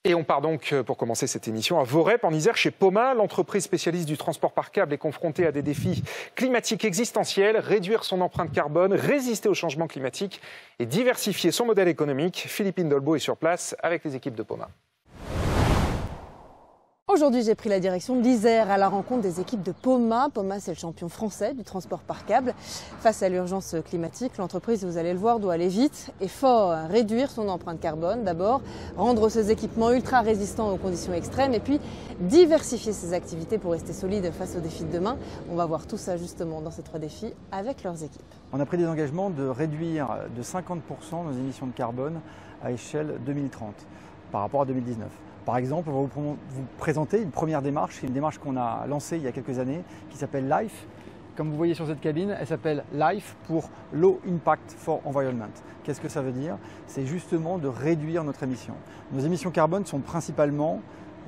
Et on part donc, pour commencer cette émission, à Voreppe, en Isère, chez Poma. L'entreprise spécialiste du transport par câble est confrontée à des défis climatiques existentiels, réduire son empreinte carbone, résister au changement climatique et diversifier son modèle économique. Philippine Dolbeau est sur place avec les équipes de Poma. Aujourd'hui, j'ai pris la direction de l'Isère à la rencontre des équipes de Poma. Poma, c'est le champion français du transport par câble. Face à l'urgence climatique, l'entreprise, vous allez le voir, doit aller vite et fort, réduire son empreinte carbone d'abord, rendre ses équipements ultra résistants aux conditions extrêmes et puis diversifier ses activités pour rester solide face aux défis de demain. On va voir tout ça justement dans ces 3 défis avec leurs équipes. On a pris des engagements de réduire de 50% nos émissions de carbone à échelle 2030 par rapport à 2019. Par exemple, on va vous présenter une première démarche, une démarche qu'on a lancée il y a quelques années qui s'appelle LIFE. Comme vous voyez sur cette cabine, elle s'appelle LIFE pour Low Impact for Environment. Qu'est-ce que ça veut dire? C'est justement de réduire notre émission. Nos émissions carbone sont principalement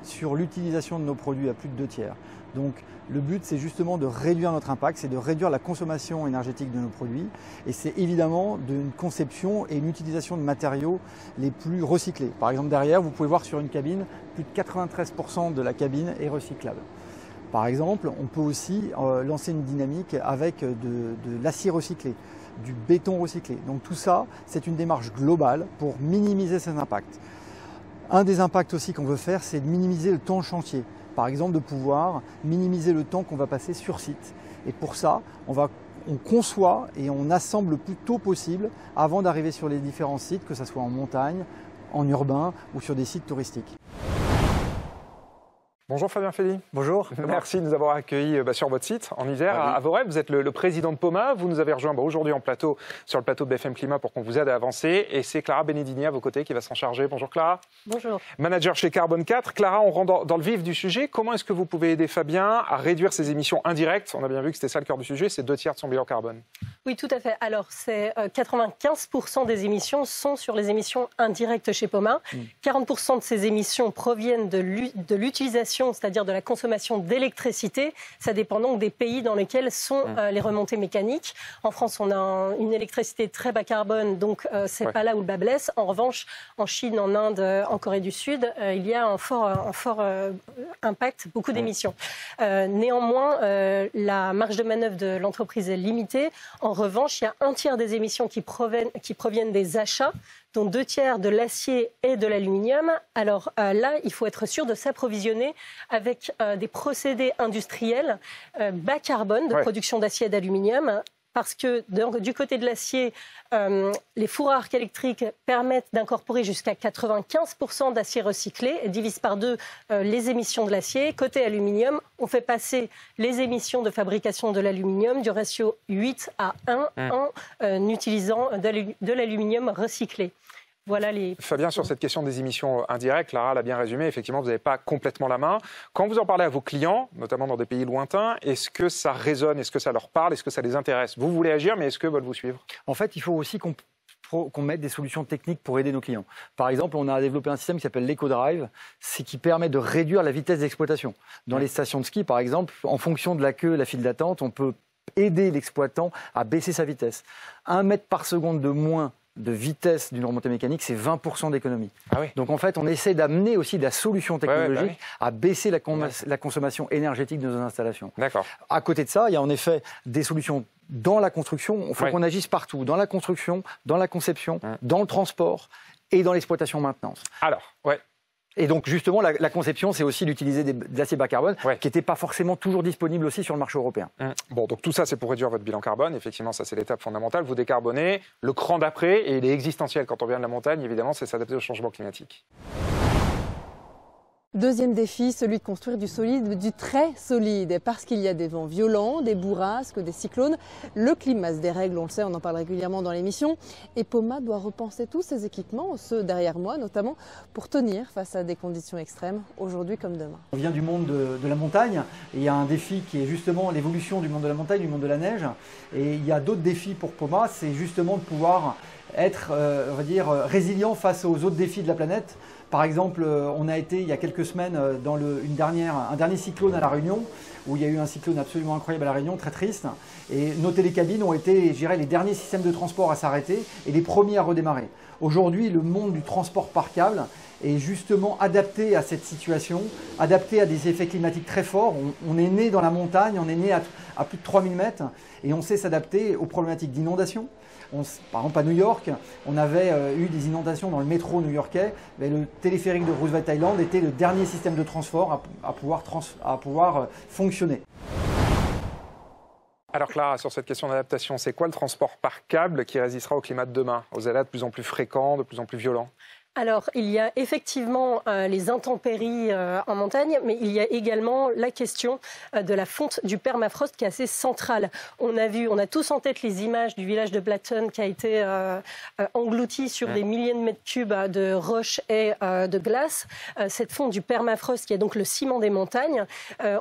sur l'utilisation de nos produits à plus de 2/3. Donc le but, c'est justement de réduire notre impact, c'est de réduire la consommation énergétique de nos produits et c'est évidemment d'une conception et une utilisation de matériaux les plus recyclés. Par exemple, derrière, vous pouvez voir sur une cabine, plus de 93% de la cabine est recyclable. Par exemple, on peut aussi lancer une dynamique avec de l'acier recyclé, du béton recyclé. Donc tout ça, c'est une démarche globale pour minimiser ces impacts. Un des impacts aussi qu'on veut faire, c'est de minimiser le temps chantier. Par exemple, de pouvoir minimiser le temps qu'on va passer sur site. Et pour ça, on conçoit et on assemble le plus tôt possible avant d'arriver sur les différents sites, que ce soit en montagne, en urbain ou sur des sites touristiques. Bonjour Fabien Fédy. Bonjour. Merci de nous avoir accueillis sur votre site en Isère, à Voreppe. Vous êtes le président de Poma. Vous nous avez rejoint aujourd'hui sur le plateau de BFM Climat pour qu'on vous aide à avancer. Et c'est Clara Benedini à vos côtés qui va s'en charger. Bonjour Clara. Bonjour. Manager chez Carbone 4. Clara, on rentre dans le vif du sujet. Comment est-ce que vous pouvez aider Fabien à réduire ses émissions indirectes? On a bien vu que c'était ça le cœur du sujet, c'est 2/3 de son bilan carbone. Oui, tout à fait. Alors, c'est 95% des émissions sont sur les émissions indirectes chez Poma. 40% de ces émissions proviennent de l'utilisation, c'est-à-dire de la consommation d'électricité. Ça dépend donc des pays dans lesquels sont les remontées mécaniques. En France, on a une électricité très bas carbone, donc c'est pas là où le bas blesse. En revanche, en Chine, en Inde, en Corée du Sud, il y a un fort impact, beaucoup d'émissions. Néanmoins, la marge de manœuvre de l'entreprise est limitée. En revanche, il y a 1/3 des émissions qui proviennent des achats, dont 2/3 de l'acier et de l'aluminium. Alors là, il faut être sûr de s'approvisionner avec des procédés industriels bas carbone de production d'acier et d'aluminium. Parce que du côté de l'acier, les fours à arc électriques permettent d'incorporer jusqu'à 95% d'acier recyclé et divisent par 2 les émissions de l'acier. Côté aluminium, on fait passer les émissions de fabrication de l'aluminium du ratio 8:1 en utilisant de l'aluminium recyclé. Voilà Fabien, sur cette question des émissions indirectes, Clara l'a bien résumé, effectivement, vous n'avez pas complètement la main. Quand vous en parlez à vos clients, notamment dans des pays lointains, est-ce que ça résonne, est-ce que ça leur parle, est-ce que ça les intéresse? Vous voulez agir, mais est-ce que veulent vous suivre? En fait, il faut aussi qu'on mette des solutions techniques pour aider nos clients. Par exemple, on a développé un système qui s'appelle l'EcoDrive, qui permet de réduire la vitesse d'exploitation. Dans les stations de ski, par exemple, en fonction de la queue, la file d'attente, on peut aider l'exploitant à baisser sa vitesse. 1 mètre par seconde de moins de vitesse d'une remontée mécanique, c'est 20% d'économie. Ah oui. Donc en fait, on essaie d'amener aussi de la solution technologique à baisser la consommation énergétique de nos installations. D'accord. À côté de ça, il y a en effet des solutions dans la construction. Il faut qu'on agisse partout, dans la construction, dans la conception, dans le transport et dans l'exploitation maintenance. Alors, Et donc justement, la conception, c'est aussi d'utiliser de l'acier bas carbone qui n'était pas forcément toujours disponible aussi sur le marché européen. Bon, donc tout ça, c'est pour réduire votre bilan carbone. Effectivement, ça, c'est l'étape fondamentale. Vous décarbonez. Le cran d'après, et il est existentiel quand on vient de la montagne, évidemment, c'est s'adapter au changement climatique. Deuxième défi, celui de construire du solide, du très solide. Parce qu'il y a des vents violents, des bourrasques, des cyclones, le climat se dérègle, on le sait, on en parle régulièrement dans l'émission. Et Poma doit repenser tous ses équipements, ceux derrière moi notamment, pour tenir face à des conditions extrêmes, aujourd'hui comme demain. On vient du monde de la montagne, et il y a un défi qui est justement l'évolution du monde de la montagne, du monde de la neige. Et il y a d'autres défis pour Poma, c'est justement de pouvoir être, on va dire, résilient face aux autres défis de la planète. Par exemple, on a été il y a quelques semaines dans un dernier cyclone à La Réunion, où il y a eu un cyclone absolument incroyable à La Réunion, très triste. Et nos télécabines ont été, je dirais, les derniers systèmes de transport à s'arrêter et les premiers à redémarrer. Aujourd'hui, le monde du transport par câble est justement adapté à cette situation, adapté à des effets climatiques très forts. On est né dans la montagne, on est né à plus de 3000 mètres et on sait s'adapter aux problématiques d'inondation. Par exemple, à New York, on avait eu des inondations dans le métro new-yorkais. Mais le téléphérique de Roosevelt Island était le dernier système de transport à pouvoir fonctionner. Alors Clara, sur cette question d'adaptation, c'est quoi le transport par câble qui résistera au climat de demain, aux aléas de plus en plus fréquents, de plus en plus violents? Alors, il y a effectivement les intempéries en montagne, mais il y a également la question de la fonte du permafrost qui est assez centrale. On a tous en tête les images du village de Blatton qui a été englouti sur des milliers de mètres cubes de roches et de glace. Cette fonte du permafrost qui est donc le ciment des montagnes,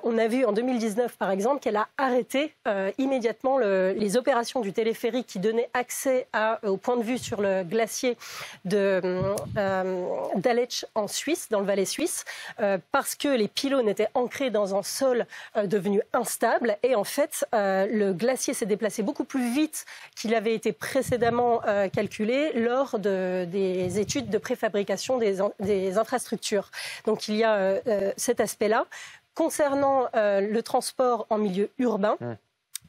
on a vu en 2019 par exemple qu'elle a arrêté immédiatement les opérations du téléphérique qui donnait accès au point de vue sur le glacier d'Aletsch en Suisse, dans le Valais suisse, parce que les pylônes étaient ancrés dans un sol devenu instable et en fait le glacier s'est déplacé beaucoup plus vite qu'il avait été précédemment calculé lors des études de préfabrication des infrastructures. Donc il y a cet aspect-là. Concernant le transport en milieu urbain,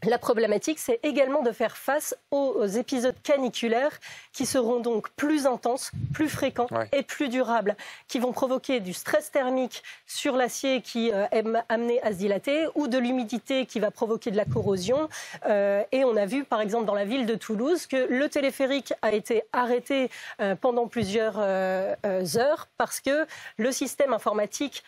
la problématique, c'est également de faire face aux épisodes caniculaires qui seront donc plus intenses, plus fréquents et plus durables, qui vont provoquer du stress thermique sur l'acier qui est amené à se dilater ou de l'humidité qui va provoquer de la corrosion. Et on a vu, par exemple, dans la ville de Toulouse, que le téléphérique a été arrêté pendant plusieurs heures parce que le système informatique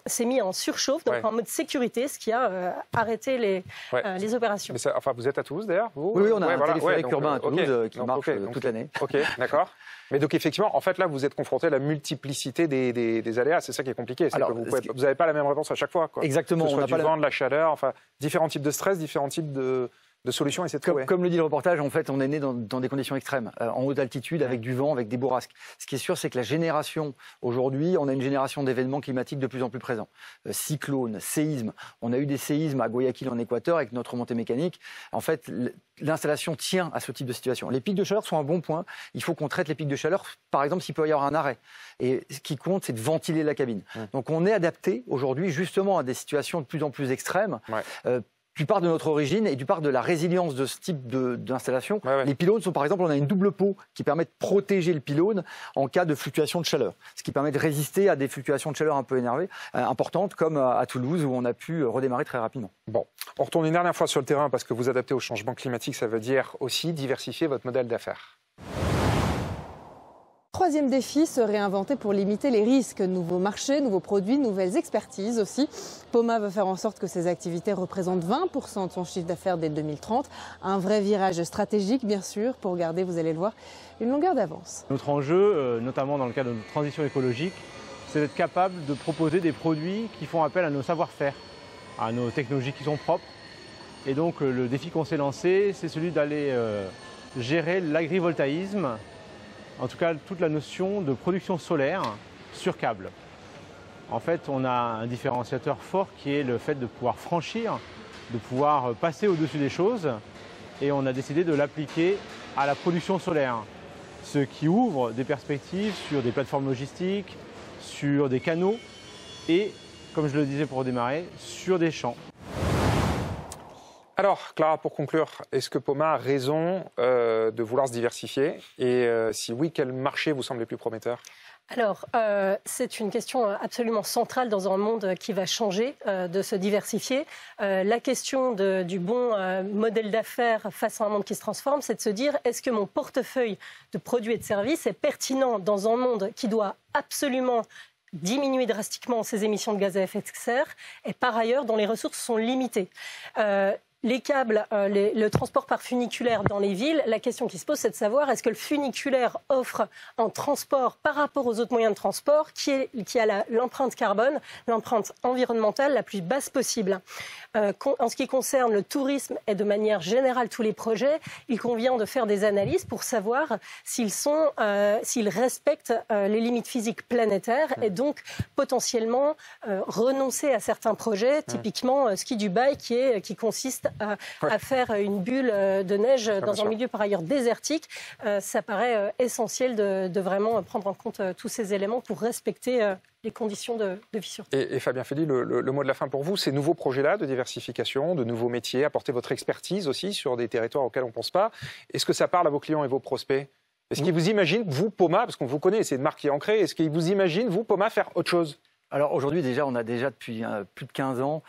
s'est mis en surchauffe, donc en mode sécurité, ce qui a arrêté les opérations. Mais ça, enfin, vous êtes à Toulouse d'ailleurs? Oui, on a un téléphérique urbain à Toulouse qui marche toute l'année. Ok, d'accord. Mais donc effectivement, en fait là, vous êtes confronté à la multiplicité des aléas. C'est ça qui est compliqué. Alors, que vous n'avez pas la même réponse à chaque fois, quoi. Exactement. Que ce soit du vent, de la chaleur, enfin, différents types de stress, différents types de solutions. Et c'est comme le dit le reportage, en fait, on est né dans des conditions extrêmes, en haute altitude, avec du vent, avec des bourrasques. Ce qui est sûr, c'est que la génération, aujourd'hui, on a une génération d'événements climatiques de plus en plus présents. Cyclones, séismes. On a eu des séismes à Guayaquil en Équateur avec notre remontée mécanique. En fait, l'installation tient à ce type de situation. Les pics de chaleur sont un bon point. Il faut qu'on traite les pics de chaleur, par exemple, s'il peut y avoir un arrêt. Et ce qui compte, c'est de ventiler la cabine. Donc on est adapté aujourd'hui justement à des situations de plus en plus extrêmes. Du part de notre origine et du part de la résilience de ce type d'installation. Les pylônes sont, par exemple, on a une double peau qui permet de protéger le pylône en cas de fluctuation de chaleur. Ce qui permet de résister à des fluctuations de chaleur un peu importantes, comme à Toulouse, où on a pu redémarrer très rapidement. Bon, on retourne une dernière fois sur le terrain parce que vous adaptez au changement climatique, ça veut dire aussi diversifier votre modèle d'affaires. Troisième défi, se réinventer pour limiter les risques. Nouveaux marchés, nouveaux produits, nouvelles expertises aussi. Poma veut faire en sorte que ses activités représentent 20% de son chiffre d'affaires dès 2030. Un vrai virage stratégique, bien sûr, pour garder, vous allez le voir, une longueur d'avance. Notre enjeu, notamment dans le cadre de notre transition écologique, c'est d'être capable de proposer des produits qui font appel à nos savoir-faire, à nos technologies qui sont propres. Et donc le défi qu'on s'est lancé, c'est celui d'aller gérer l'agrivoltaïsme, en tout cas toute la notion de production solaire sur câble. En fait, on a un différenciateur fort qui est le fait de pouvoir franchir, de pouvoir passer au-dessus des choses, et on a décidé de l'appliquer à la production solaire, ce qui ouvre des perspectives sur des plateformes logistiques, sur des canaux et, comme je le disais pour démarrer, sur des champs. Alors, Clara, pour conclure, est-ce que Poma a raison de vouloir se diversifier? Et si oui, quel marché vous semble le plus prometteur? Alors, c'est une question absolument centrale dans un monde qui va changer, de se diversifier. La question du bon modèle d'affaires face à un monde qui se transforme, c'est de se dire, est-ce que mon portefeuille de produits et de services est pertinent dans un monde qui doit absolument diminuer drastiquement ses émissions de gaz à effet de serre et par ailleurs dont les ressources sont limitées. Les câbles, le transport par funiculaire dans les villes, la question qui se pose, c'est de savoir est-ce que le funiculaire offre un transport par rapport aux autres moyens de transport qui a l'empreinte carbone, l'empreinte environnementale la plus basse possible. En ce qui concerne le tourisme et de manière générale tous les projets, il convient de faire des analyses pour savoir s'ils respectent les limites physiques planétaires et donc potentiellement renoncer à certains projets, typiquement Ski Dubaï qui consiste à faire une bulle de neige dans un milieu par ailleurs désertique. Ça paraît essentiel de vraiment prendre en compte tous ces éléments pour respecter les conditions de vie sur Terre. Et Fabien Fely, le mot de la fin pour vous, ces nouveaux projets-là de diversification, de nouveaux métiers, apporter votre expertise aussi sur des territoires auxquels on ne pense pas, est-ce que ça parle à vos clients et vos prospects? Est-ce qu'ils vous imaginent, vous, Poma, parce qu'on vous connaît, c'est une marque qui est ancrée, est-ce qu'ils vous imaginent, vous, Poma, faire autre chose? Alors aujourd'hui, déjà, on a déjà depuis plus de 15 ans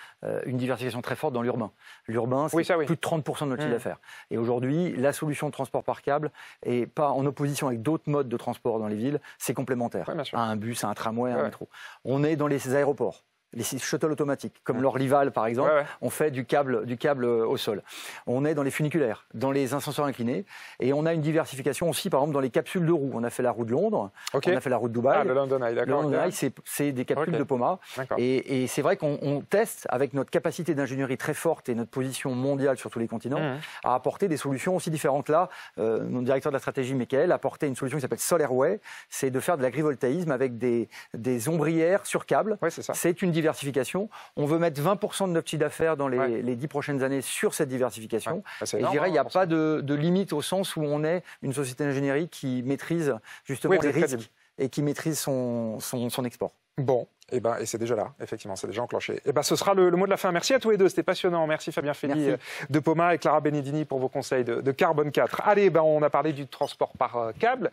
une diversification très forte dans l'urbain. L'urbain, c'est plus de 30% de notre chiffre d'affaires. Et aujourd'hui, la solution de transport par câble n'est pas en opposition avec d'autres modes de transport dans les villes, c'est complémentaire. À un bus, à un tramway, à un métro. On est dans les aéroports. Les shuttles automatiques, comme l'Orlyval par exemple, on fait du câble au sol. On est dans les funiculaires, dans les ascenseurs inclinés, et on a une diversification aussi, par exemple, dans les capsules de roues. On a fait la roue de Londres, on a fait la roue de Dubaï. Le London Eye, d'accord. Le London Eye, c'est des capsules de Poma. Et c'est vrai qu'on teste, avec notre capacité d'ingénierie très forte et notre position mondiale sur tous les continents, à apporter des solutions aussi différentes. Là, notre directeur de la stratégie, Michael, a apporté une solution qui s'appelle SolarWay, c'est de faire de l'agrivoltaïsme avec des ombrières sur câble. C'est une diversification. On veut mettre 20% de notre chiffre d'affaires dans les 10 prochaines années sur cette diversification. Et je dirais, il n'y a pas de limite au sens où on est une société d'ingénierie qui maîtrise justement les risques et qui maîtrise son export. Bon, et c'est déjà là, effectivement, c'est déjà enclenché. Ce sera le mot de la fin. Merci à tous les deux, c'était passionnant. Merci Fabien Fely de Poma et Clara Benedini pour vos conseils de Carbone 4. Allez, on a parlé du transport par câble.